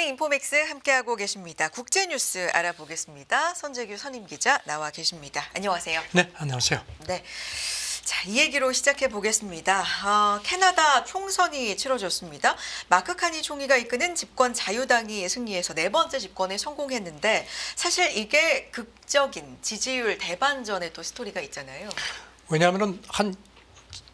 모닝 인포맥스 함께하고 계십니다. 국제뉴스 알아보겠습니다. 손재규 선임기자 나와 계십니다. 안녕하세요. 네, 안녕하세요. 네. 자, 이 얘기로 시작해 보겠습니다. 캐나다 총선이 치러졌습니다. 마크 카니 총리가 이끄는 집권 자유당이 승리해서 네 번째 집권에 성공했는데 사실 이게 극적인 지지율 대반전의 또 스토리가 있잖아요. 왜냐하면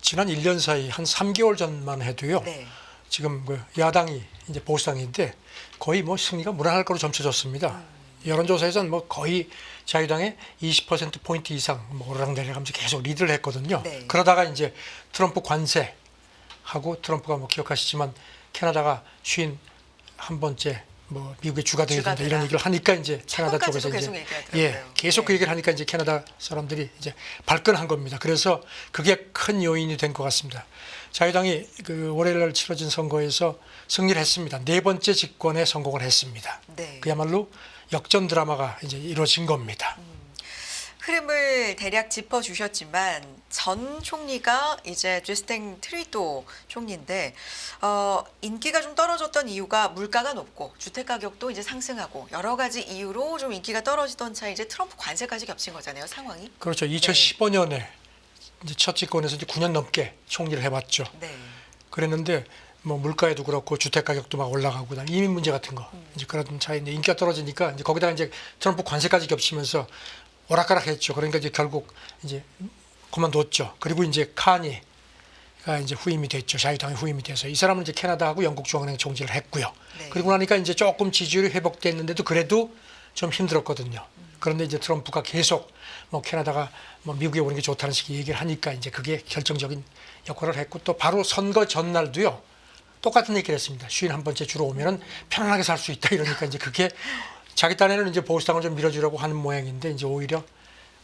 지난 1년 사이 한 3개월 전만 해도요. 네. 지금 그 야당이 이제 보수당인데 거의 뭐 승리가 무난할 거로 점쳐졌습니다. 여론조사에서는 뭐 거의 자유당의 20%포인트 이상 뭐 오르락내리락하면서 계속 리드를 했거든요. 네. 그러다가 이제 트럼프 관세하고 트럼프가 뭐 기억하시지만 캐나다가 51번째 뭐 미국의 주가 되어야 된다 이런 얘기를 하니까 이제 캐나다 쪽에서 이제 계속 그 얘기를 하니까 이제 캐나다 사람들이 이제 발끈한 겁니다. 그래서 그게 큰 요인이 된 것 같습니다. 자유당이 그 월요일날 치러진 선거에서 승리를 했습니다. 네 번째 집권에 성공을 했습니다. 네. 그야말로 역전 드라마가 이제 이루어진 겁니다. 흐름을 대략 짚어주셨지만 전 총리가 이제 주스틴 트루도 총리인데 인기가 좀 떨어졌던 이유가 물가가 높고 주택 가격도 이제 상승하고 여러 가지 이유로 좀 인기가 떨어지던 차에 이제 트럼프 관세까지 겹친 거잖아요, 상황이. 그렇죠. 2015년에 이제 첫 집권에서 이제 9년 넘게 총리를 해봤죠. 네. 그랬는데 뭐 물가에도 그렇고 주택 가격도 막 올라가고 그다음에 이민 문제 같은 거 이제 그런 차에 이제 인기가 떨어지니까 이제 거기다가 이제 트럼프 관세까지 겹치면서 오락가락했죠. 그러니까 이제 결국 이제 그만뒀죠. 그리고 이제 카니가 이제 후임이 됐죠. 자유당이 후임이 돼서 이 사람은 이제 캐나다하고 영국 중앙은행 총재를 했고요. 네. 그리고 나니까 이제 조금 지지율이 회복됐는데도 그래도 좀 힘들었거든요. 그런데 이제 트럼프가 계속 뭐 캐나다가 뭐 미국에 오는 게 좋다는 식의 얘기를 하니까 이제 그게 결정적인 역할을 했고 또 바로 선거 전날도요. 똑같은 얘기를 했습니다. 51번째 주로 오면은 편안하게 살 수 있다 이러니까 이제 그게 자기 딴에는 이제 보수당을 좀 밀어주려고 하는 모양인데 이제 오히려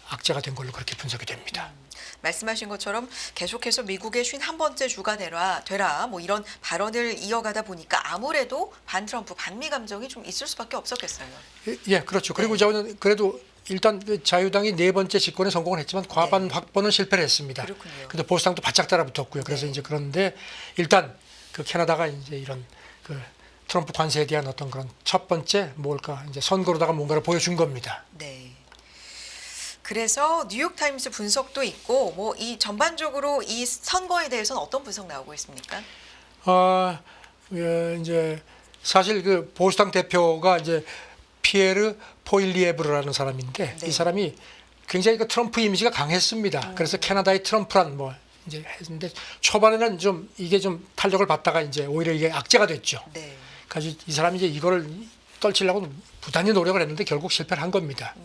악재가 된 걸로 그렇게 분석이 됩니다. 말씀하신 것처럼 계속해서 미국의 51번째 주가 되라 뭐 이런 발언을 이어가다 보니까 아무래도 반트럼프 반미 감정이 좀 있을 수밖에 없었겠어요. 예, 그렇죠. 그리고 저는 그래도 일단 그 자유당이 네 번째 집권에 성공을 했지만 과반 확보는 실패를 했습니다. 그렇군요. 근데 보수당도 바짝 따라붙었고요. 그래서 이제 그런데 일단 그 캐나다가 이제 이런 그 트럼프 관세에 대한 어떤 그런 첫 번째 뭘까 이제 선거로다가 뭔가를 보여준 겁니다. 네. 그래서 뉴욕타임스 분석도 있고 뭐 이 전반적으로 이 선거에 대해서는 어떤 분석 나오고 있습니까? 이제 사실 그 보수당 대표가 이제 피에르 포일리에브르라는 사람인데 네. 이 사람이 굉장히 그 트럼프 이미지가 강했습니다. 그래서 캐나다의 트럼프란 뭐 이제 했는데 초반에는 좀 이게 좀 탄력을 받다가 이제 오히려 이게 악재가 됐죠. 네. 그래서 이 사람이 이제 이거를 떨치려고 부단히 노력을 했는데 결국 실패를 한 겁니다.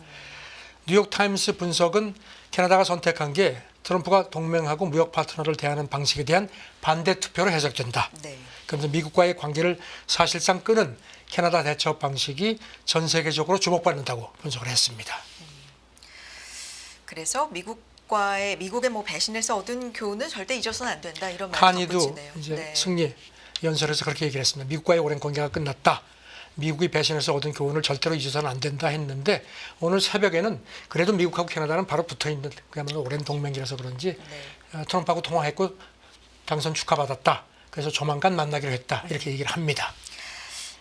뉴욕 타임스 분석은 캐나다가 선택한 게 트럼프가 동맹하고 무역 파트너를 대하는 방식에 대한 반대 투표로 해석된다. 네. 그러면서 미국과의 관계를 사실상 끄는 캐나다 대처 방식이 전 세계적으로 주목받는다고 분석을 했습니다. 그래서 미국의 뭐 배신에서 얻은 교훈은 절대 잊어서는 안 된다 이런 말을 카니도 덧붙이네요. 이제 네. 승리 연설에서 그렇게 얘기를 했습니다. 미국과의 오랜 관계가 끝났다. 미국이 배신에서 얻은 교훈을 절대로 잊어서는 안 된다 했는데 오늘 새벽에는 그래도 미국하고 캐나다는 바로 붙어있는 그야말로 오랜 동맹이라서 그런지 트럼프하고 통화했고 당선 축하받았다. 그래서 조만간 만나기로 했다. 이렇게 얘기를 합니다.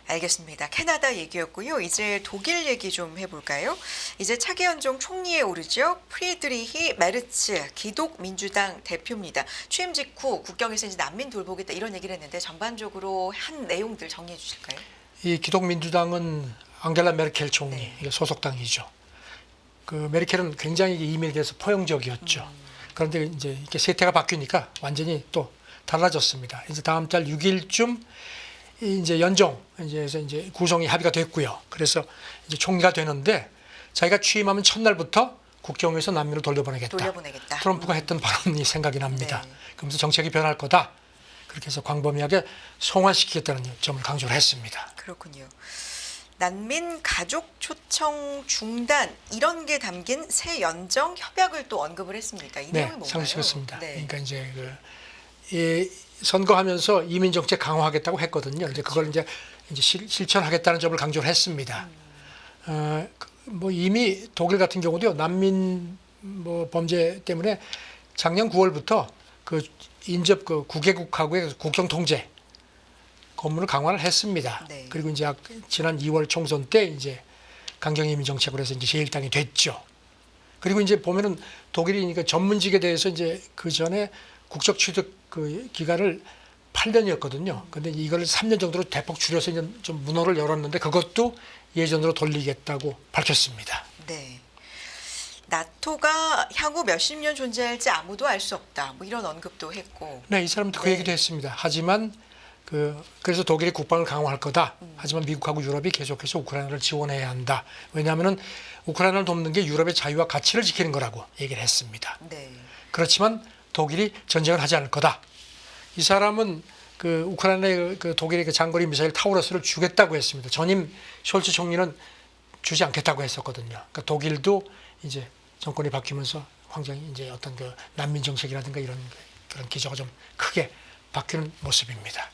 알겠습니다. 캐나다 얘기였고요. 이제 독일 얘기 좀 해볼까요? 이제 차기 연정 총리에 오르죠. 프리드리히 메르츠 기독민주당 대표입니다. 취임 직후 국경에서 이제 난민 돌보겠다 이런 얘기를 했는데 전반적으로 한 내용들 정리해 주실까요? 이 기독민주당은 앙겔라 메르켈 총리 이게 소속당이죠. 그 메르켈은 굉장히 이민에 대해서 포용적이었죠. 그런데 이제 이렇게 세태가 바뀌니까 완전히 또 달라졌습니다. 이제 다음 달 6일쯤 이제 연정 이제 구성이 합의가 됐고요. 그래서 이제 총리가 되는데 자기가 취임하면 첫날부터 국경에서 난민을 돌려보내겠다. 트럼프가 했던 발언이 생각이 납니다. 네. 그러면서 정책이 변할 거다. 그렇게 해서 광범위하게 송환시키겠다는 점을 강조를 했습니다. 그렇군요. 난민 가족 초청 중단 이런 게 담긴 새 연정 협약을 또 언급을 했습니까? 이 내용이 뭔가요? 상식했습니다. 네. 그러니까 이제 선거하면서 이민 정책 강화하겠다고 했거든요. 그렇죠. 이제 그걸 이제 실천하겠다는 점을 강조를 했습니다. 뭐 이미 독일 같은 경우도요 난민 뭐 범죄 때문에 작년 9월부터 그 인접 그 9개국하고의 국경 통제 고문을 강화를 했습니다. 네. 그리고 이제 지난 2월 총선 때 이제 강경이민 정책으로 해서 이제 제1당이 됐죠. 그리고 이제 보면은 독일이 그러니까 전문직에 대해서 이제 그 전에 국적 취득 그 기간을 8년이었거든요. 근데 이걸 3년 정도로 대폭 줄여서 이제 좀 문호를 열었는데 그것도 예전으로 돌리겠다고 밝혔습니다. 네. 나토가 향후 몇십 년 존재할지 아무도 알 수 없다. 뭐 이런 언급도 했고. 네, 이 사람도 그 네. 얘기도 했습니다. 하지만 그래서 독일이 국방을 강화할 거다. 하지만 미국하고 유럽이 계속해서 우크라이나를 지원해야 한다. 왜냐하면은 우크라이나를 돕는 게 유럽의 자유와 가치를 지키는 거라고 얘기를 했습니다. 네. 그렇지만 독일이 전쟁을 하지 않을 거다. 이 사람은 그 우크라이나의 그 독일의 그 장거리 미사일 타우러스를 주겠다고 했습니다. 전임 숄츠 총리는 주지 않겠다고 했었거든요. 그러니까 독일도 이제 정권이 바뀌면서 황장이 이제 어떤 그 난민 정책이라든가 이런 그런 기조가 좀 크게 바뀌는 모습입니다.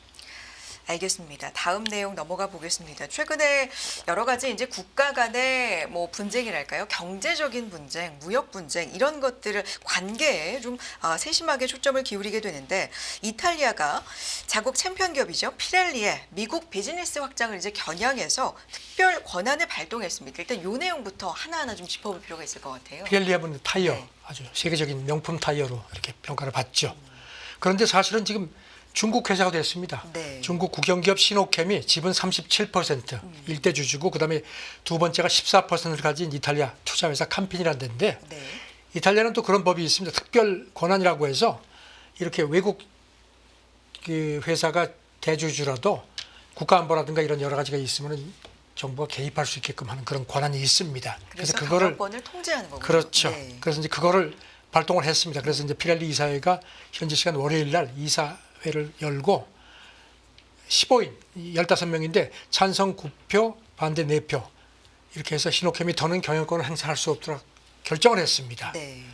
알겠습니다. 다음 내용 넘어가 보겠습니다. 최근에 여러 가지 이제 국가 간의 뭐 분쟁이랄까요? 경제적인 분쟁, 무역 분쟁 이런 것들을 관계에 좀 세심하게 초점을 기울이게 되는데 이탈리아가 자국 챔피언 기업이죠. 피렐리의 미국 비즈니스 확장을 이제 겨냥해서 특별 권한을 발동했습니다. 일단 이 내용부터 하나하나 좀 짚어볼 필요가 있을 것 같아요. 피렐리아는 타이어 네. 아주 세계적인 명품 타이어로 이렇게 평가를 받죠. 그런데 사실은 지금 중국 회사가 됐습니다. 네. 중국 국영기업 신호켐이 지분 37% 일대 주주고 그다음에 두 번째가 14%를 가진 이탈리아 투자회사 캄핀이라는 데인데 네. 이탈리아는 또 그런 법이 있습니다. 특별 권한이라고 해서 이렇게 외국 그 회사가 대주주라도 국가안보라든가 이런 여러 가지가 있으면 정부가 개입할 수 있게끔 하는 그런 권한이 있습니다. 그래서 그거를 경영권을 통제하는 거군요. 그렇죠. 네. 그래서 이제 그거를 발동을 했습니다. 그래서 이제 피렐리 이사회가 현지 시간 월요일 날 이사회를 열고 15인 15명인데 찬성 9표, 반대 4표 이렇게 해서 신호켐이 더는 경영권을 행사할 수 없도록 결정을 했습니다. 네.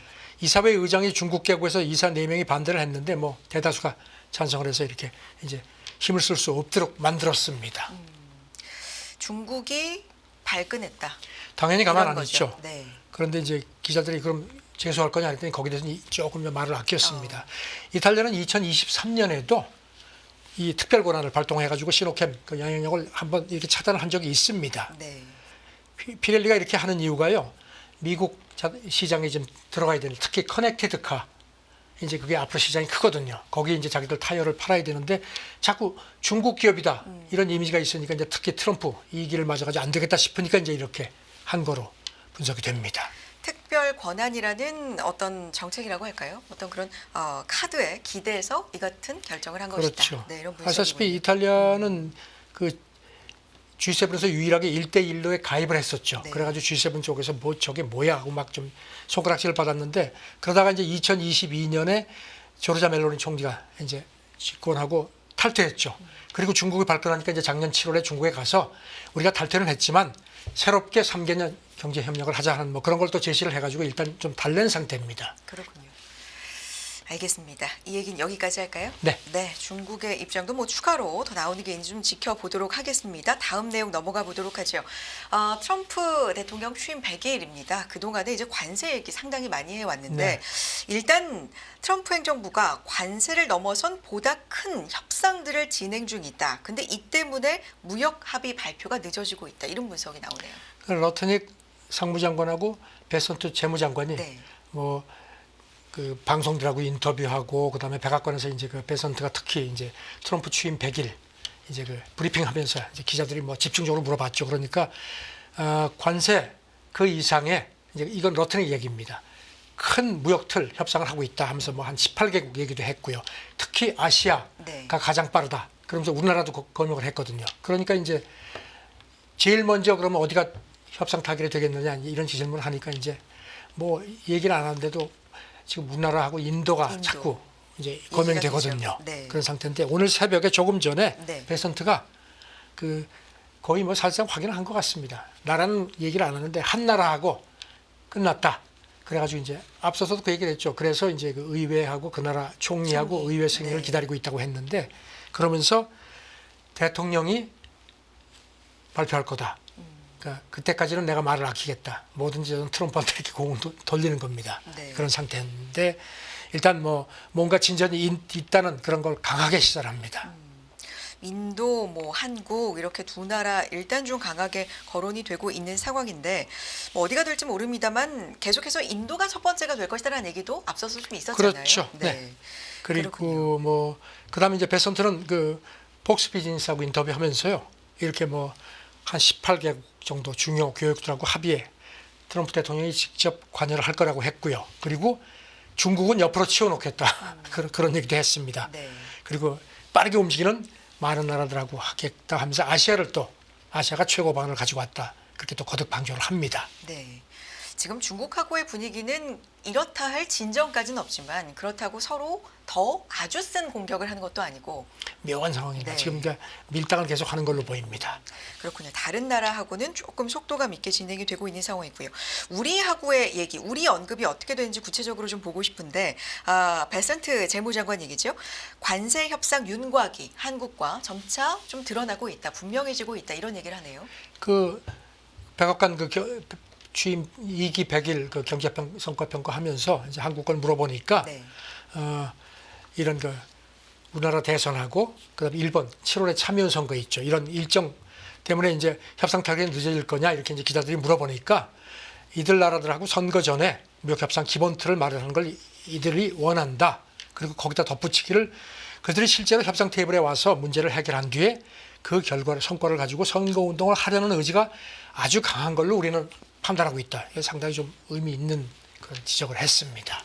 이사회 의장이 중국 계국에서 이사 4명이 반대를 했는데 뭐 대다수가 찬성을 해서 이렇게 이제 힘을 쓸 수 없도록 만들었습니다. 중국이 발끈했다. 당연히 가만 이런 안 거죠. 있죠. 네. 그런데 이제 기자들이 그럼 제소할 거냐 했더니 거기에 대해서는 조금 말을 아꼈습니다. 이탈리아는 2023년에도 이 특별 권한을 발동해가지고 신호켐 그 영향력을 한번 이렇게 차단을 한 적이 있습니다. 네. 피렐리가 이렇게 하는 이유가요. 미국 시장에 좀 들어가야 되는 특히 커넥티드카 이제 그게 앞으로 시장이 크거든요. 거기 이제 자기들 타이어를 팔아야 되는데 자꾸 중국 기업이다 이런 이미지가 있으니까 이제 특히 트럼프 이 길을 맞아가지고 안 되겠다 싶으니까 이제 이렇게 한 거로 분석이 됩니다. 특별 권한이라는 어떤 정책이라고 할까요? 어떤 그런 카드에 기대서 이 같은 결정을 한 것이다. 그렇죠. 네, 이런 분석이군요. 아시다시피 이탈리아는 그 G7에서 유일하게 1대1로에 가입을 했었죠. 네. 그래가지고 G7 쪽에서 뭐 저게 뭐야 하고 막 좀 손가락질을 받았는데 그러다가 이제 2022년에 조르자 멜로니 총리가 이제 집권하고 탈퇴했죠. 그리고 중국이 발표하니까 이제 작년 7월에 중국에 가서 우리가 탈퇴는 했지만 새롭게 3개년 경제 협력을 하자 하는 뭐 그런 걸 또 제시를 해가지고 일단 좀 달랜 상태입니다. 그렇군요. 알겠습니다. 이 얘기는 여기까지 할까요? 네. 네, 중국의 입장도 뭐 추가로 더 나오는 게 있는지 좀 지켜보도록 하겠습니다. 다음 내용 넘어가 보도록 하죠. 트럼프 대통령 취임 100일입니다. 그동안에 이제 관세 얘기 상당히 많이 해왔는데 네. 일단 트럼프 행정부가 관세를 넘어선 보다 큰 협상들을 진행 중이다. 근데 이 때문에 무역 합의 발표가 늦어지고 있다. 이런 분석이 나오네요. 러트닉 상무장관하고 베선트 재무장관이 네. 뭐 그 방송들하고 인터뷰하고 그다음에 백악관에서 이제 그 베선트가 특히 이제 트럼프 취임 100일 이제 그 브리핑하면서 이제 기자들이 뭐 집중적으로 물어봤죠. 그러니까 관세 그 이상의 이제 이건 러트닉 얘기입니다. 큰 무역 틀 협상을 하고 있다 하면서 뭐 한 18개국 얘기도 했고요. 특히 아시아가 네. 가장 빠르다. 그러면서 우리나라도 검역을 했거든요. 그러니까 이제 제일 먼저 그러면 어디가 협상 타결이 되겠느냐 이런 질문을 하니까 이제 뭐 얘기를 안 하는데도 지금 우리나라하고 인도가 인도. 자꾸 이제 검역이 얘기가 되거든요. 되죠. 네. 그런 상태인데 오늘 새벽에 조금 전에 네. 베선트가 그 거의 뭐 사실상 확인을 한 것 같습니다. 나라는 얘기를 안 하는데 한 나라하고 끝났다. 그래가지고 이제 앞서서도 그 얘기를 했죠. 그래서 이제 그 의회하고 그 나라 총리하고 총리. 의회 승인을 네. 기다리고 있다고 했는데 그러면서 대통령이 발표할 거다. 그러니까 그때까지는 내가 말을 아끼겠다. 뭐든지 저는 트럼프한테 이렇게 공을 돌리는 겁니다. 네. 그런 상태인데 일단 뭐 뭔가 진전이 있다는 그런 걸 강하게 시사합니다. 인도, 뭐 한국 이렇게 두 나라 일단 좀 강하게 거론이 되고 있는 상황인데 뭐 어디가 될지 모릅니다만 계속해서 인도가 첫 번째가 될 것이다라는 얘기도 앞서서 좀 있었잖아요. 그렇죠. 네. 그리고 뭐 그다음에 이제 베선트는 그 폭스 비즈니스하고 인터뷰하면서요. 이렇게 뭐 한 18개국 정도 중요 교역들하고 합의해 트럼프 대통령이 직접 관여를 할 거라고 했고요. 그리고 중국은 옆으로 치워놓겠다. 그런 얘기도 했습니다. 네. 그리고 빠르게 움직이는 많은 나라들하고 하겠다 하면서 아시아가 최고 방안을 가지고 왔다. 그렇게 또 거듭 강조를 합니다. 네. 지금 중국하고의 분위기는 이렇다 할 진전까지는 없지만 그렇다고 서로 더 아주 센 공격을 하는 것도 아니고 묘한 상황입니다. 네. 지금 이제 밀당을 계속 하는 걸로 보입니다. 그렇군요. 다른 나라하고는 조금 속도감 있게 진행이 되고 있는 상황이고요. 우리하고의 얘기, 우리 언급이 어떻게 되는지 구체적으로 좀 보고 싶은데 베센트 재무장관 얘기죠. 관세 협상 윤곽이 한국과 점차 좀 드러나고 있다, 분명해지고 있다 이런 얘기를 하네요. 그 백악관 취임 2기 100일 그 성과 평가하면서 이제 한국 걸 물어보니까 네. 이런 그 우리나라 대선하고 그다음에 일본 7월에 참여연 선거 있죠. 이런 일정 때문에 이제 협상 타결이 늦어질 거냐 이렇게 이제 기자들이 물어보니까 이들 나라들하고 선거 전에 무역 협상 기본 틀을 마련하는 걸 이들이 원한다. 그리고 거기다 덧붙이기를 그들이 실제로 협상 테이블에 와서 문제를 해결한 뒤에 그 결과를 성과를 가지고 선거 운동을 하려는 의지가 아주 강한 걸로 우리는 판단하고 있다. 이게 상당히 좀 의미 있는 그런 지적을 했습니다.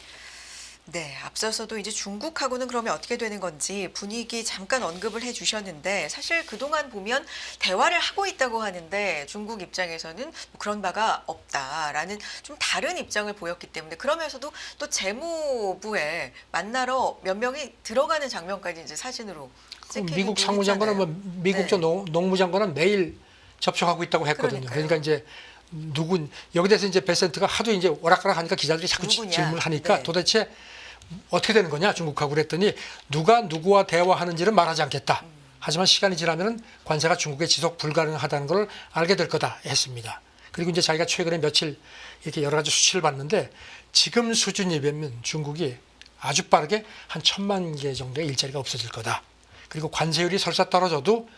네, 앞서서도 이제 중국하고는 그러면 어떻게 되는 건지 분위기 잠깐 언급을 해주셨는데 사실 그동안 보면 대화를 하고 있다고 하는데 중국 입장에서는 뭐 그런 바가 없다라는 좀 다른 입장을 보였기 때문에 그러면서도 또 재무부에 만나러 몇 명이 들어가는 장면까지 이제 사진으로 찍히기도 미국 상무장관은 뭐 미국 저 농무장관은 매일 접촉하고 있다고 했거든요. 그러니까요. 그러니까 이제 여기 대해서 이제 베센트가 하도 이제 오락가락 하니까 기자들이 자꾸 누구냐? 질문하니까 네. 도대체 어떻게 되는 거냐 중국하고 그랬더니 누가 누구와 대화하는지는 말하지 않겠다. 하지만 시간이 지나면 관세가 중국에 지속 불가능하다는 걸 알게 될 거다 했습니다. 그리고 이제 자기가 최근에 며칠 이렇게 여러 가지 수치를 봤는데 지금 수준이면 중국이 아주 빠르게 한 1,000만 개 정도의 일자리가 없어질 거다. 그리고 관세율이 설사 떨어져도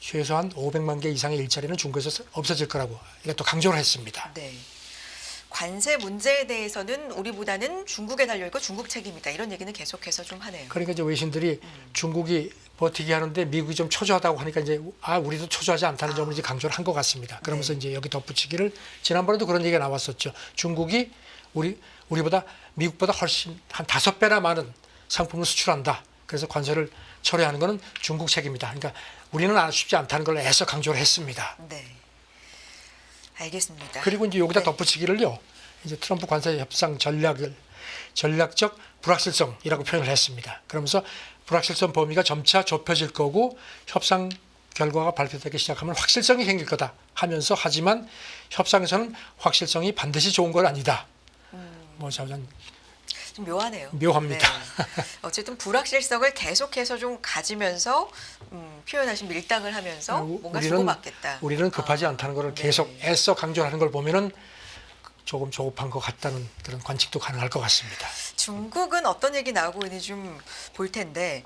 최소한 500만 개 이상의 일자리는 중국에서 없어질 거라고 이것도 강조를 했습니다. 네. 관세 문제에 대해서는 우리보다는 중국에 달려있고 중국 책임이다. 이런 얘기는 계속해서 좀 하네요. 그러니까 이제 외신들이 중국이 버티기 하는데 미국이 좀 초조하다고 하니까 이제 우리도 초조하지 않다는 점을 이제 강조를 한 것 같습니다. 그러면서 네. 이제 여기 덧붙이기를 지난번에도 그런 얘기가 나왔었죠. 중국이 우리보다 미국보다 훨씬 한 5배나 많은 상품을 수출한다. 그래서 관세를 철회하는 것은 중국 책임이다. 그러니까 우리는 쉽지 않다는 걸 애써 강조를 했습니다. 네. 알겠습니다. 그리고 이제 여기다 네. 덧붙이기를요. 이제 트럼프 관세 협상 전략적 불확실성이라고 표현을 했습니다. 그러면서 불확실성 범위가 점차 좁혀질 거고 협상 결과가 발표되기 시작하면 확실성이 생길 거다 하면서 하지만 협상에서는 확실성이 반드시 좋은 건 아니다. 뭐 자전 좀 묘하네요. 묘합니다. 네. 어쨌든 불확실성을 계속해서 좀 가지면서 표현하신 밀당을 하면서 뭔가 주고받겠다. 우리는 급하지 않다는 것을 계속 네. 애써 강조하는 걸 보면은 조금 조급한 것 같다는 그런 관측도 가능할 것 같습니다. 중국은 어떤 얘기 나오고 있는지 좀 볼 텐데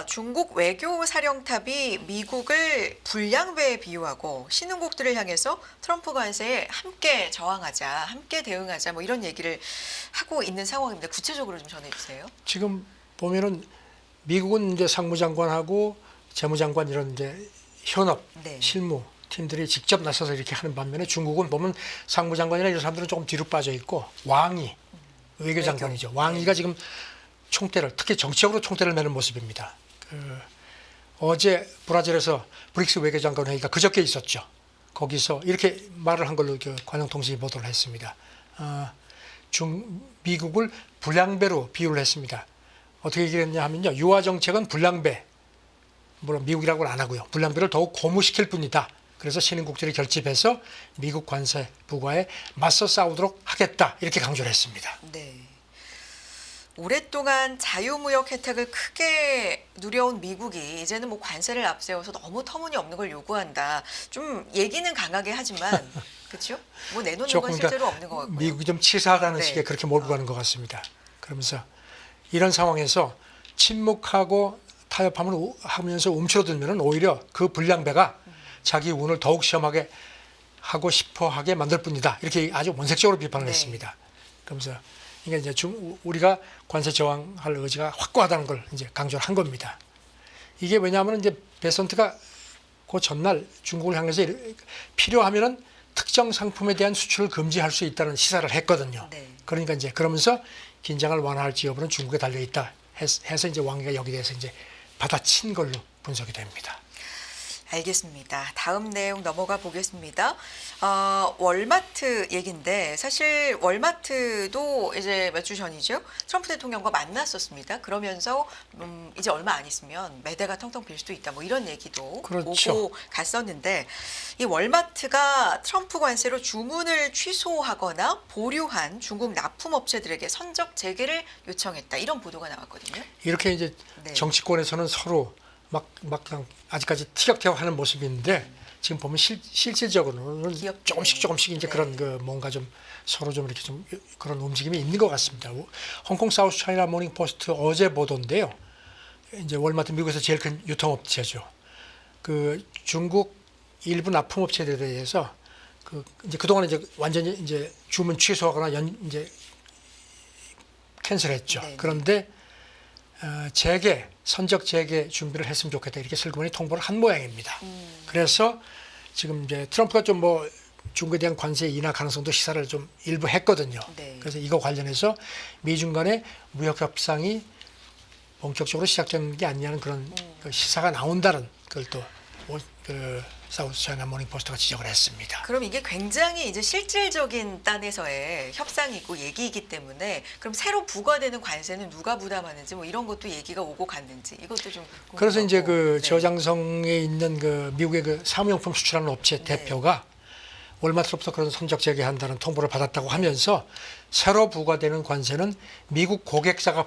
중국 외교 사령탑이 미국을 불량배에 비유하고 신흥국들을 향해서 트럼프 관세에 함께 저항하자, 함께 대응하자 뭐 이런 얘기를 하고 있는 상황입니다. 구체적으로 좀 전해주세요. 지금 보면은 미국은 이제 상무장관하고 재무장관 이런 이제 현업 네. 실무 팀들이 직접 나서서 이렇게 하는 반면에 중국은 보면 상무장관이나 이런 사람들은 조금 뒤로 빠져 있고 왕이 외교장관이죠. 왕이가 지금 총대를 특히 정치적으로 총대를 매는 모습입니다. 어제 브라질에서 브릭스 외교장관 회의가 그저께 있었죠. 거기서 이렇게 말을 한 걸로 관영통신이 보도를 했습니다. 미국을 불량배로 비유를 했습니다. 어떻게 얘기했냐 하면요. 유화 정책은 불량배, 물론 미국이라고는 안 하고요. 불량배를 더욱 고무시킬 뿐이다. 그래서 신흥국들이 결집해서 미국 관세 부과에 맞서 싸우도록 하겠다. 이렇게 강조를 했습니다. 네. 오랫동안 자유무역 혜택을 크게 누려온 미국이 이제는 뭐 관세를 앞세워서 너무 터무니없는 걸 요구한다. 좀 얘기는 강하게 하지만 그렇죠? 뭐 내놓는 건 실제로 없는 것 같고요. 미국이 좀 치사하다는 네. 식의 그렇게 몰고 가는 것 같습니다. 그러면서 이런 상황에서 침묵하고 타협하면서 움츠러들면은 오히려 그 불량배가 자기 운을 더욱 시험하게 하고 싶어하게 만들 뿐이다. 이렇게 아주 원색적으로 비판을 네. 했습니다. 그러면서 이게 이제 우리가 관세 저항할 의지가 확고하다는 걸 이제 강조를 한 겁니다. 이게 왜냐하면 이제 베선트가 그 전날 중국을 향해서 필요하면은 특정 상품에 대한 수출을 금지할 수 있다는 시사를 했거든요. 네. 그러니까 이제 그러면서 긴장을 완화할지 여부는 중국에 달려 있다 해서 이제 왕위가 여기 대해서 이제 받아친 걸로 분석이 됩니다. 알겠습니다. 다음 내용 넘어가 보겠습니다. 월마트 얘기인데 사실 월마트도 이제 몇 주 전이죠. 트럼프 대통령과 만났었습니다. 그러면서 이제 얼마 안 있으면 매대가 텅텅 빌 수도 있다. 뭐 이런 얘기도 그렇죠. 오고 갔었는데 이 월마트가 트럼프 관세로 주문을 취소하거나 보류한 중국 납품업체들에게 선적 재개를 요청했다. 이런 보도가 나왔거든요. 이렇게 이제 네. 정치권에서는 서로 막 그냥 아직까지 티격태격하는 모습인데 지금 보면 실질적으로는 기업들. 조금씩 이제 네. 그런 그 뭔가 좀 서로 좀 이렇게 좀 그런 움직임이 있는 것 같습니다. 홍콩 사우스 차이나 모닝 포스트 어제 보도인데요. 이제 월마트 미국에서 제일 큰 유통업체죠. 그 중국 일부 납품업체들에 대해서 그 이제 그동안 이제 완전히 이제 주문 취소하거나 이제 캔슬했죠. 네. 그런데 선적 재개 준비를 했으면 좋겠다 이렇게 슬그머니 통보를 한 모양입니다. 그래서 지금 이제 트럼프가 좀 뭐 중국에 대한 관세 인하 가능성도 시사를 좀 일부 했거든요. 네. 그래서 이거 관련해서 미중 간의 무역 협상이 본격적으로 시작되는 게 아니냐는 그런 그 시사가 나온다는 그걸 또 그 사우스 차이나 모닝 포스트가 지적을 했습니다. 그럼 이게 굉장히 이제 실질적인 단에서의 협상이고 얘기이기 때문에 그럼 새로 부과되는 관세는 누가 부담하는지 뭐 이런 것도 얘기가 오고 갔는지 이것도 좀 궁금하고. 그래서 이제 그 네. 저장성에 있는 그 미국의 그 사무용품 수출하는 업체 네. 대표가 월마트로부터 그런 선적 재개한다는 통보를 받았다고 하면서 새로 부과되는 관세는 미국 고객사가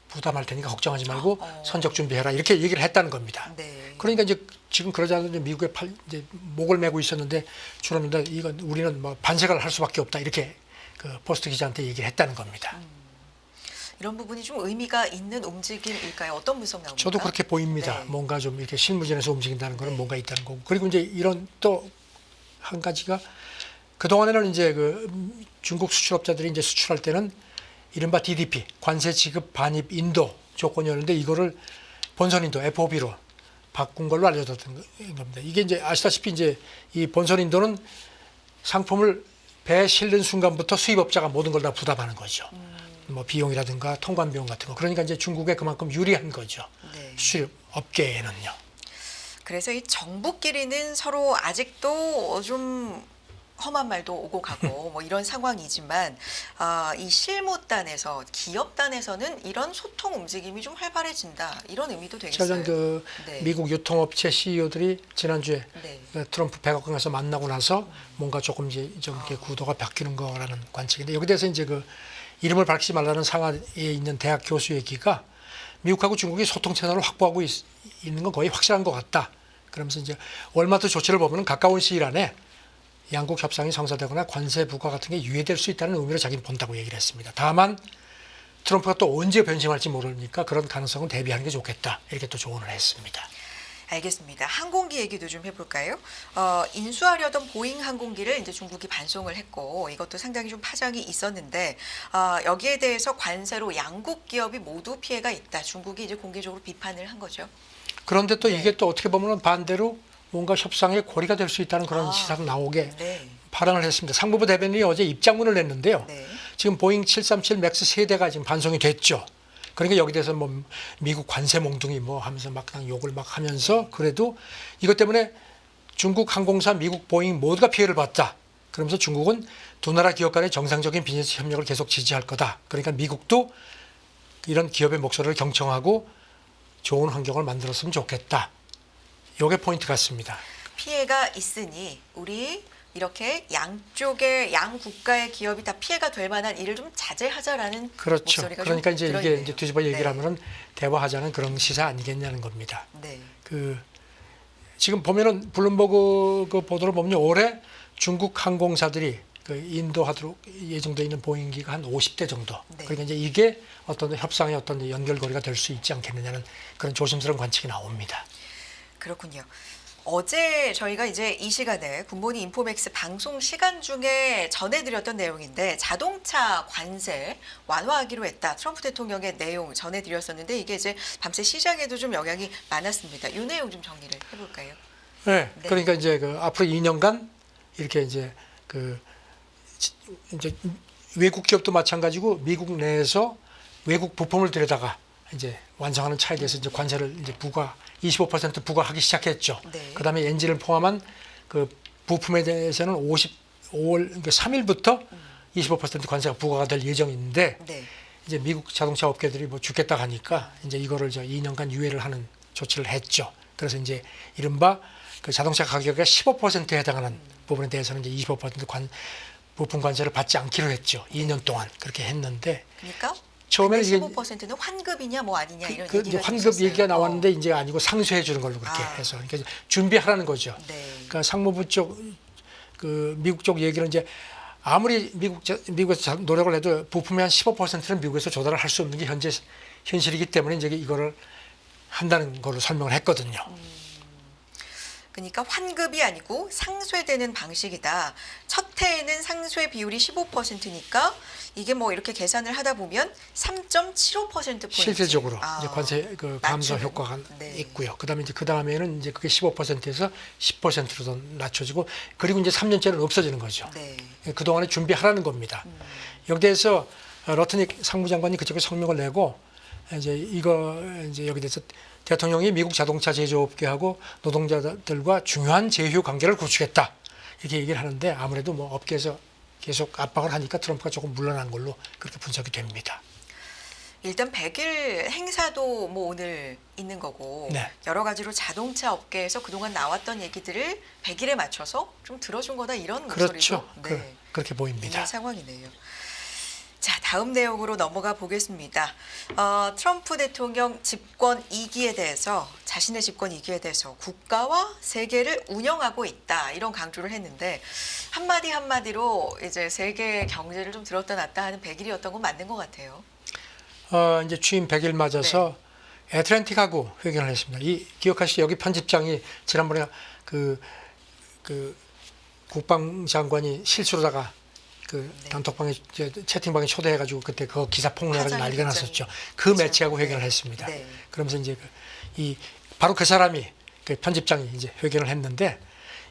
부담할 테니까 걱정하지 말고 선적 준비해라 이렇게 얘기를 했다는 겁니다. 네. 그러니까 이제 지금 그러지 않아도 미국에 이제 목을 메고 있었는데 줄었는데 이건 우리는 뭐 반색을 할 수밖에 없다 이렇게 그 포스트 기자한테 얘기를 했다는 겁니다. 이런 부분이 좀 의미가 있는 움직임일까요? 어떤 분석 나옵니까? 저도 그렇게 보입니다. 네. 뭔가 좀 이렇게 실무진에서 움직인다는 거는 네. 뭔가 있다는 거고. 그리고 이제 이런 또 한 가지가 그동안에는 이제 그 중국 수출업자들이 이제 수출할 때는 이른바 DDP, 관세 지급 반입 인도 조건이었는데 이거를 본선 인도 FOB로 바꾼 걸로 알려졌던 겁니다. 이게 이제 아시다시피 이제 이 본선 인도는 상품을 배에 실는 순간부터 수입업자가 모든 걸 다 부담하는 거죠. 뭐 비용이라든가 통관 비용 같은 거. 그러니까 이제 중국에 그만큼 유리한 거죠. 네. 수출 업계에는요. 그래서 이 정부끼리는 서로 아직도 좀 험한 말도 오고 가고 뭐 이런 상황이지만 이 실무단에서 기업단에서는 이런 소통 움직임이 좀 활발해진다 이런 의미도 되겠어요. 최근 그 네. 미국 유통업체 CEO들이 지난주에 네. 그 트럼프 백악관에서 만나고 나서 뭔가 조금 이제 좀 이렇게 구도가 바뀌는 거라는 관측인데 여기 대해서 이제 그 이름을 밝히지 말라는 상하이에 있는 대학 교수 얘기가 미국하고 중국이 소통 채널을 확보하고 있는 건 거의 확실한 것 같다. 그러면서 이제 월마트 조치를 보면 가까운 시일 안에 양국 협상이 성사되거나 관세 부과 같은 게 유예될 수 있다는 의미로 자기는 본다고 얘기를 했습니다. 다만 트럼프가 또 언제 변심할지 모르니까 그런 가능성은 대비하는 게 좋겠다. 이렇게 또 조언을 했습니다. 알겠습니다. 항공기 얘기도 좀 해볼까요? 인수하려던 보잉 항공기를 이제 중국이 반송을 했고 이것도 상당히 좀 파장이 있었는데 여기에 대해서 관세로 양국 기업이 모두 피해가 있다. 중국이 이제 공개적으로 비판을 한 거죠. 그런데 또 네. 이게 또 어떻게 보면 반대로 뭔가 협상의 고리가 될 수 있다는 그런 시사도 나오게 네. 발언을 했습니다. 상무부 대변인이 어제 입장문을 냈는데요. 네. 지금 보잉 737 맥스 세대가 지금 반송이 됐죠. 그러니까 여기 대해서 뭐 미국 관세 몽둥이 뭐 하면서 막 그냥 욕을 막 하면서 그래도 이것 때문에 중국 항공사, 미국 보잉 모두가 피해를 봤다. 그러면서 중국은 두 나라 기업 간의 정상적인 비즈니스 협력을 계속 지지할 거다. 그러니까 미국도 이런 기업의 목소리를 경청하고 좋은 환경을 만들었으면 좋겠다. 이게 포인트 같습니다. 피해가 있으니 우리 이렇게 양쪽의 양 국가의 기업이 다 피해가 될 만한 일을 좀 자제하자라는 그렇죠. 목소리가 그러니까 좀 이제 이게 들어있네요. 이제 뒤집어 얘기를 네. 하면은 대화하자는 그런 시사 아니겠냐는 겁니다. 네. 그 지금 보면은 블룸버그 그 보도를 보면 올해 중국 항공사들이 그 인도하도록 예정돼 있는 보행기가 한 50대 정도. 네. 그러니까 이제 이게 어떤 협상의 어떤 연결고리가 될 수 있지 않겠느냐는 그런 조심스러운 관측이 나옵니다. 그렇군요. 어제 저희가 이제 이 시간에 굿모닝 인포맥스 방송 시간 중에 전해드렸던 내용인데 자동차 관세 완화하기로 했다. 트럼프 대통령의 내용 전해드렸었는데 이게 이제 밤새 시장에도 좀 영향이 많았습니다. 이 내용 좀 정리를 해볼까요? 네. 네. 그러니까 이제 그 앞으로 2년간 이렇게 이제 이제 외국 기업도 마찬가지고 미국 내에서 외국 부품을 들여다가 이제 완성하는 차에 대해서 이제 관세를 이제 25% 부과하기 시작했죠. 네. 그다음에 엔진을 포함한 그 부품에 대해서는 5월 그러니까 3일부터 25% 관세가 부과가 될 예정인데 네. 이제 미국 자동차 업계들이 뭐 죽겠다 하니까 이제 이거를 2년간 유예를 하는 조치를 했죠. 그래서 이제 이른바 그 자동차 가격의 15%에 해당하는 부분에 대해서는 이제 25% 부품 관세를 받지 않기로 했죠. 2년 동안 그렇게 했는데 그러니까 처음에는 이게 15%는 환급이냐 뭐 아니냐 이런 그 얘기가 환급 있었어요. 얘기가 나왔는데 이제 아니고 상쇄해 주는 걸로 그렇게 해서 그러니까 준비하라는 거죠. 네. 그러니까 상무부 쪽 그 미국 쪽 얘기는 이제 아무리 미국에서 노력을 해도 부품의 한 15%는 미국에서 조달을 할 수 없는 게 현재 현실이기 때문에 이제 이거를 한다는 걸로 설명을 했거든요. 그러니까 환급이 아니고 상쇄되는 방식이다. 첫 해에는 상쇄 비율이 15%니까 이게 뭐 이렇게 계산을 하다 보면 3.75%포인트. 실질적으로 이제 관세 그 감소 낮추는. 효과가 네. 있고요. 그다음에 이제 그 다음에는 이제 그게 15%에서 10%로 더 낮춰지고 그리고 이제 3년째는 없어지는 거죠. 네. 그 동안에 준비하라는 겁니다. 여기 대해서 러트닉 상무장관이 그쪽에 성명을 내고 이제 여기 대해서 대통령이 미국 자동차 제조업계하고 노동자들과 중요한 제휴 관계를 구축했다 이렇게 얘기를 하는데 아무래도 뭐 업계에서 계속 압박을 하니까 트럼프가 조금 물러난 걸로 그렇게 분석이 됩니다. 일단 100일 행사도 뭐 오늘 있는 거고 네. 여러 가지로 자동차 업계에서 그동안 나왔던 얘기들을 100일에 맞춰서 좀 들어준 거다 이런 그렇죠. 목소리도 그렇게 보입니다. 있는 상황이네요. 자, 다음 내용으로 넘어가 보겠습니다. 트럼프 대통령 집권 2기에 대해서 자신의 집권 2기에 대해서 국가와 세계를 운영하고 있다 이런 강조를 했는데 한마디 한마디로 이제 세계 경제를 좀 들었다 놨다 하는 100일이었던 건 맞는 것 같아요. 이제 취임 100일 맞아서 애틀랜틱하고 회견을 했습니다. 이 기억하시죠? 여기 편집장이 지난번에 그 국방장관이 실수로다가 단톡방에 채팅방에 초대해가지고 그때 그 기사 폭로해가지고 난리가 났었죠. 그 그렇죠. 매체하고 네. 회견을 했습니다. 네. 그러면서 이제 바로 그 사람이 그 편집장이 이제 회견을 했는데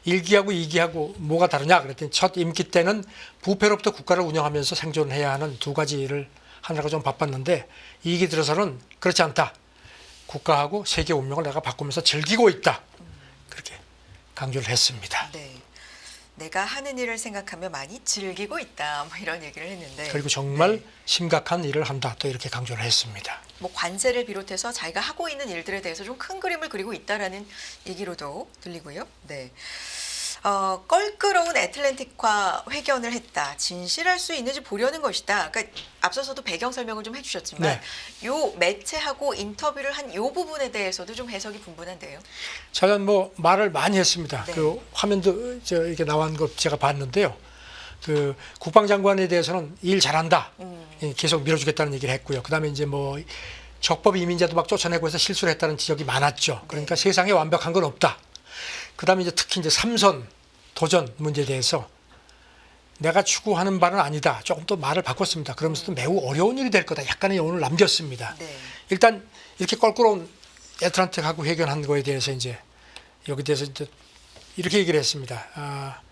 1기하고 2기하고 뭐가 다르냐 그랬더니 첫 임기 때는 부패로부터 국가를 운영하면서 생존해야 하는 두 가지를 하느라고 좀 바빴는데 2기 들어서는 그렇지 않다. 국가하고 세계 운명을 내가 바꾸면서 즐기고 있다. 그렇게 강조를 했습니다. 네. 내가 하는 일을 생각하며 많이 즐기고 있다. 뭐 이런 얘기를 했는데. 그리고 정말 네. 심각한 일을 한다. 또 이렇게 강조를 했습니다. 뭐 관세를 비롯해서 자기가 하고 있는 일들에 대해서 좀 큰 그림을 그리고 있다라는 얘기로도 들리고요. 네. 껄끄러운 애틀랜틱과 회견을 했다. 진실할 수 있는지 보려는 것이다. 그러니까 앞서서도 배경 설명을 좀 해주셨지만 요 매체하고 인터뷰를 한 요 부분에 대해서도 좀 해석이 분분한데요. 저는 뭐 말을 많이 했습니다. 네. 그 화면도 이렇게 나온 거 제가 봤는데요. 그 국방장관에 대해서는 일 잘한다. 계속 밀어주겠다는 얘기를 했고요. 그다음에 이제 뭐 적법 이민자도 막 쫓아내고 해서 실수를 했다는 지적이 많았죠. 그러니까 세상에 완벽한 건 없다. 그다음에 이제 특히 이제 삼선 도전 문제에 대해서 내가 추구하는 바는 아니다. 조금 또 말을 바꿨습니다. 그러면서도 매우 어려운 일이 될 거다. 약간의 오늘 남겼습니다. 네. 일단 이렇게 껄끄러운 애틀랜틱하고 회견한 거에 대해서 이제 여기 대해서 이제 이렇게 얘기를 했습니다.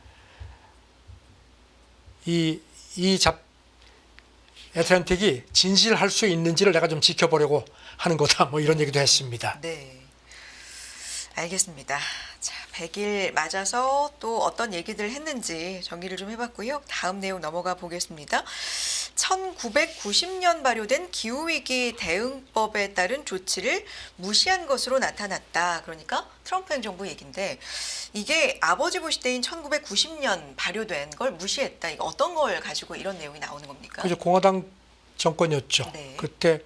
애틀랜틱이 진실할 수 있는지를 내가 좀 지켜보려고 하는 거다. 뭐 이런 얘기도 했습니다. 네. 알겠습니다. 자, 100일 맞아서 또 어떤 얘기들 했는지 정리를 좀 해봤고요. 다음 내용 넘어가 보겠습니다. 1990년 발효된 기후위기 대응법에 따른 조치를 무시한 것으로 나타났다. 그러니까 트럼프 행정부 얘기인데 이게 아버지 부시 때인 1990년 발효된 걸 무시했다. 이거 어떤 걸 가지고 이런 내용이 나오는 겁니까? 그죠, 공화당 정권이었죠. 네. 그때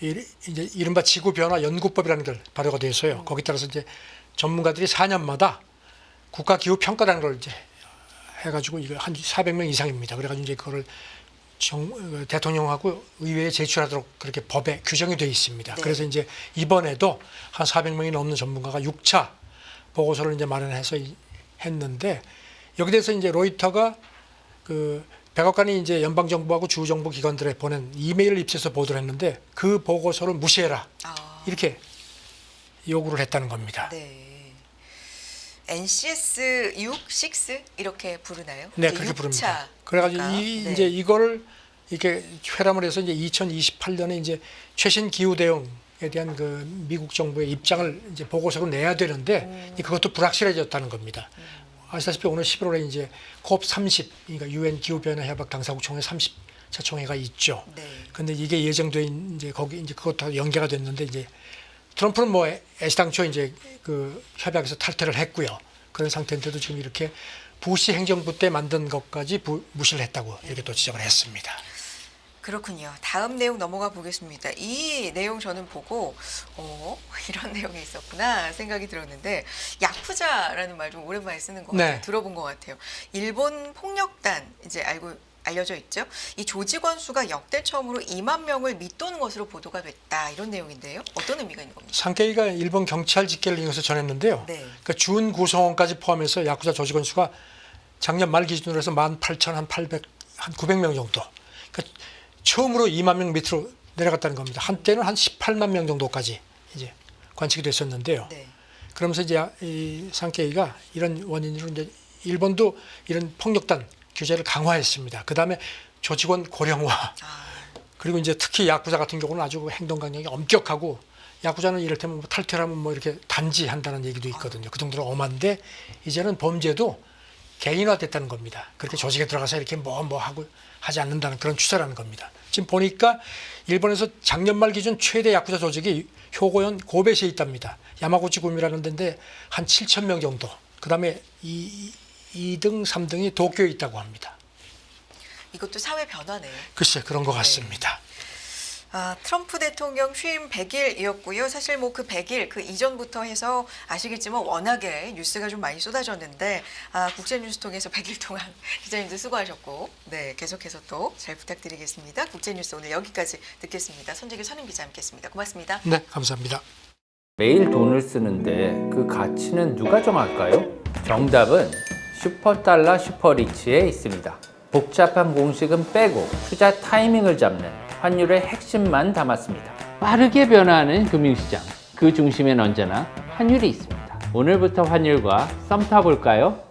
이제 이른바 지구 변화 연구법이라는 걸 발효가 돼서요. 거기 따라서 이제 전문가들이 4년마다 국가 기후 평가라는 걸 이제 해가지고 이거 한 400명 이상입니다. 그래가지고 이제 그거를 대통령하고 의회에 제출하도록 그렇게 법에 규정이 되어 있습니다. 네. 그래서 이제 이번에도 한 400명이 넘는 전문가가 6차 보고서를 이제 마련해서 했는데 여기 대해서 이제 로이터가 그 백악관이 이제 연방 정부하고 주 정부 기관들에 보낸 이메일을 입수해서 보도를 했는데 그 보고서를 무시해라 이렇게 요구를 했다는 겁니다. 네. NCS 6, 6 이렇게 부르나요? 네, 이제 그렇게 6차 부릅니다. 그래가지고 네. 이제 이거를 이렇게 회람을 해서 이제 2028년에 이제 최신 기후 대응에 대한 그 미국 정부의 입장을 이제 보고서로 내야 되는데 그것도 불확실해졌다는 겁니다. 아시다시피 오늘 11월에 이제 COP 30, 그러니까 UN 기후 변화 협약 당사국 총회 30차 총회가 있죠. 네. 근데 이게 예정돼 이제 거기 이제 그것도 연계가 됐는데 이제 트럼프는 뭐 애시당초 이제 그 협약에서 탈퇴를 했고요. 그런 상태인데도 지금 이렇게 부시 행정부 때 만든 것까지 무시를 했다고 이렇게 또 지적을 했습니다. 그렇군요. 다음 내용 넘어가 보겠습니다. 이 내용 저는 보고 이런 내용이 있었구나 생각이 들었는데 야쿠자라는 말 좀 오랜만에 쓰는 것 같아요. 네. 들어본 것 같아요. 일본 폭력단 이제 알려져 있죠. 이 조직원 수가 역대 처음으로 2만 명을 밑도는 것으로 보도가 됐다. 이런 내용인데요. 어떤 의미가 있는 겁니까? 상케이가 일본 경찰 집계를 이용해서 전했는데요. 네. 그러니까 준 구성원까지 포함해서 야쿠자 조직원 수가 작년 말 기준으로 해서 18,800, 한 900명 정도. 그러니까 처음으로 2만 명 밑으로 내려갔다는 겁니다. 한때는 한 18만 명 정도까지 이제 관측이 됐었는데요. 네. 그러면서 이제 이 상케이가 이런 원인으로 이제 일본도 이런 폭력단 규제를 강화했습니다. 그 다음에 조직원 고령화 그리고 이제 특히 야쿠자 같은 경우는 아주 행동 강령이 엄격하고 야쿠자는 이를테면 뭐 탈퇴를 하면 뭐 이렇게 단지한다는 얘기도 있거든요. 그 정도로 엄한데 이제는 범죄도 개인화됐다는 겁니다. 그렇게 조직에 들어가서 이렇게 뭐 하고 하지 않는다는 그런 추세라는 겁니다. 지금 보니까 일본에서 작년 말 기준 최대 야쿠자 조직이 효고현 고베시에 있답니다. 야마구치 구미라는 데인데 한 7,000명 정도. 그다음에 2등, 3등이 도쿄에 있다고 합니다. 이것도 사회 변화네요. 글쎄 그런 것 같습니다. 트럼프 대통령 취임 100일이었고요. 사실 뭐 그 100일 그 이전부터 해서 아시겠지만 워낙에 뉴스가 좀 많이 쏟아졌는데 국제뉴스 통해서 100일 동안 기자님들 수고하셨고 네 계속해서 또 잘 부탁드리겠습니다. 국제뉴스 오늘 여기까지 듣겠습니다. 손재규 선임 기자 함께했습니다. 고맙습니다. 네, 감사합니다. 매일 돈을 쓰는데 그 가치는 누가 정할까요? 정답은 슈퍼달러 슈퍼리치에 있습니다. 복잡한 공식은 빼고 투자 타이밍을 잡는 환율의 핵심만 담았습니다. 빠르게 변화하는 금융시장, 그 중심엔 언제나 환율이 있습니다. 오늘부터 환율과 썸 타볼까요?